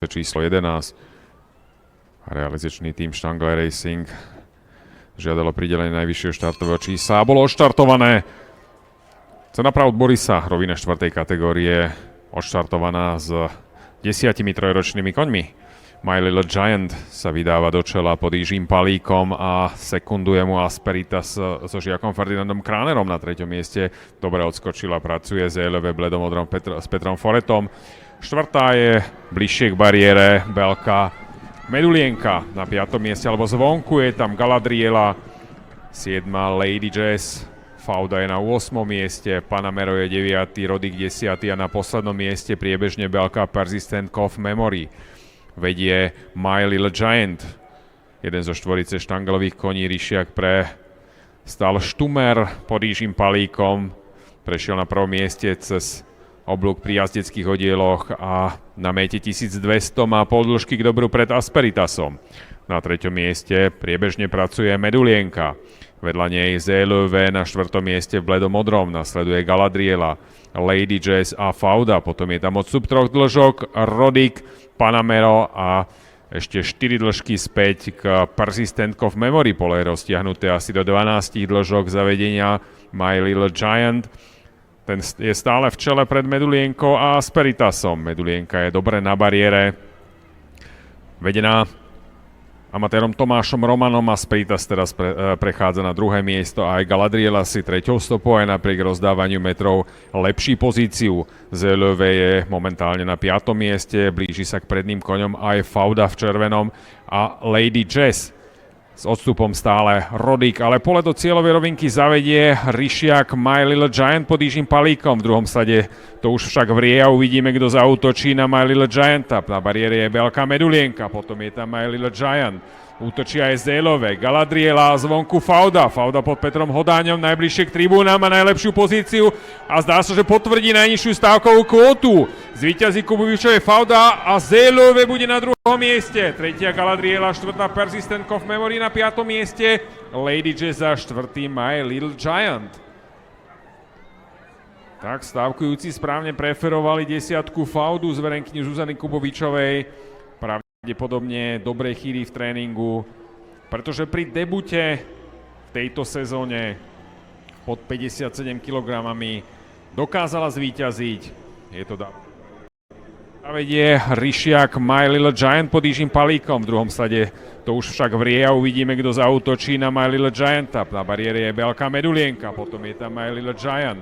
číslo 11. Realizačný tým Stangler Racing žiadalo pridelenie najvyššieho štartového čísla a bolo odštartované. Cena pravd Borisa, rovina 4. kategórie, odštartovaná s 10 trojročnými koňmi. My Little Giant sa vydáva do čela pod Jižím Palíkom a sekunduje mu Asperitas so žiakom Ferdinandom Kránerom na 3. mieste. Dobre odskočila, pracuje z ELV bledomodrom s Petrom Foretom. 4. je bližšie k bariére Belka Medulienka na 5. mieste, alebo zvonku je tam Galadriela, 7. Lady Jazz, Fauda je na 8. mieste, Panamero je 9., Roddick 10. a na poslednom mieste priebežne Belka Persistent Cove Memory. Vedie My Little Giant, jeden zo štvorice štangelových koní. Ryšiak stal Štumer pod Jižím Palíkom, prešiel na 1. mieste cez oblúk pri jazdeckých oddieloch a na méte 1200 má poldĺžky k dobru pred Asperitasom. Na 3. mieste priebežne pracuje Medulienka. Vedľa nej ZLV na 4. mieste v bledomodrom, nasleduje Galadriela, Lady Jazz a Fauda. Potom je tam odstup 3 dĺžok Roddick, Panamero a ešte 4 dĺžky späť k Persistent Cove Memory. Pole je roztiahnuté asi do 12 dĺžok zavedenia My Little Giant. Ten je stále v čele pred Medulienkou a Asperitasom. Medulienka je dobre na bariére, vedená amatérom Tomášom Romanom. Asperitas teraz prechádza na 2. miesto a aj Galadriela si 3. stopou aj napriek rozdávaniu metrov lepší pozíciu. ZLV je momentálne na 5. mieste, blíži sa k predným koňom aj Fauda v červenom a Lady Jazz. S odstupom stále Roddick, ale pole do cieľovej rovinky zavedie Ryšiak My Little Giant pod Jižím Palíkom. V druhom sade to už však vrie a uvidíme, kto zaútočí na My Little Gianta. Na bariére je Belka Medulienka, potom je tam My Little Giant. Útočí aj Zélové, Galadriela, zvonku Fauda. Fauda pod Petrom Hodáňom, najbližšie k tribúnam, má najlepšiu pozíciu a zdá sa, že potvrdí najnižšiu stávkovú kvótu. Zvíťazí Kubovičovej Fauda a Zélové bude na 2. mieste. 3. Galadriela, 4. Persistent Cove Memory na 5. mieste. Lady Jazz a 4. My Little Giant. Tak stávkujúci správne preferovali 10. Faudu z verenkyne Zuzany Kubovičovej. Pravdepodobne dobrej chýry v tréningu, pretože pri debute v tejto sezóne pod 57 kg dokázala zvíťaziť. Je to vedie Ryšiak My Little Giant pod Jižím Palíkom. V druhom sade to už však vrie a uvidíme, kto zaútočí na My Little Gianta. Na bariére je Belka Medulienka, potom je tam My Little Giant.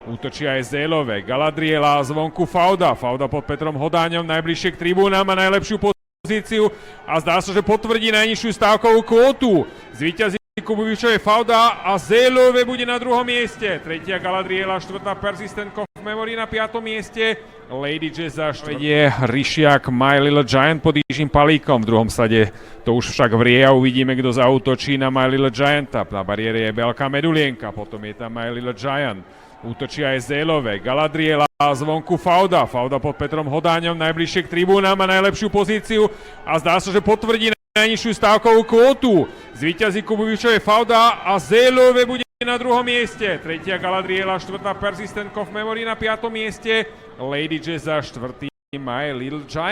Útočí aj Zélové, Galadriela, zvonku Fauda. Fauda pod Petrom Hodáňom, najbližšie k tribúnam, má najlepšiu pozíciu a zdá sa, že potvrdí najnižšiu stávkovú kvótu. Zvíťazí Kubovičovej Fauda a Zélové bude na 2. mieste. 3. Galadriela, 4. Persistent Cove Memory na 5. mieste. Lady Jazz a 4. vedie Ryšiak My Little Giant pod Jižím Palíkom. V druhom sade to už však vrie a uvidíme, kto zaútočí na My Little Gianta. Na bariére je Belka Medulienka, potom je tam My Little Giant. Útočí aj Zélové, Galadriela, zvonku Fauda. Fauda pod Petrom Hodáňom, najbližšie k tribúnam, má najlepšiu pozíciu a zdá sa, že potvrdí najnižšiu stávkovú kvótu. Zvíťazí Kubovičovej Fauda a Zélové bude na 2. mieste. 3. Galadriela, 4. Persistent Cove Memory na 5. mieste. Lady Jazz a 4. My Little Giant.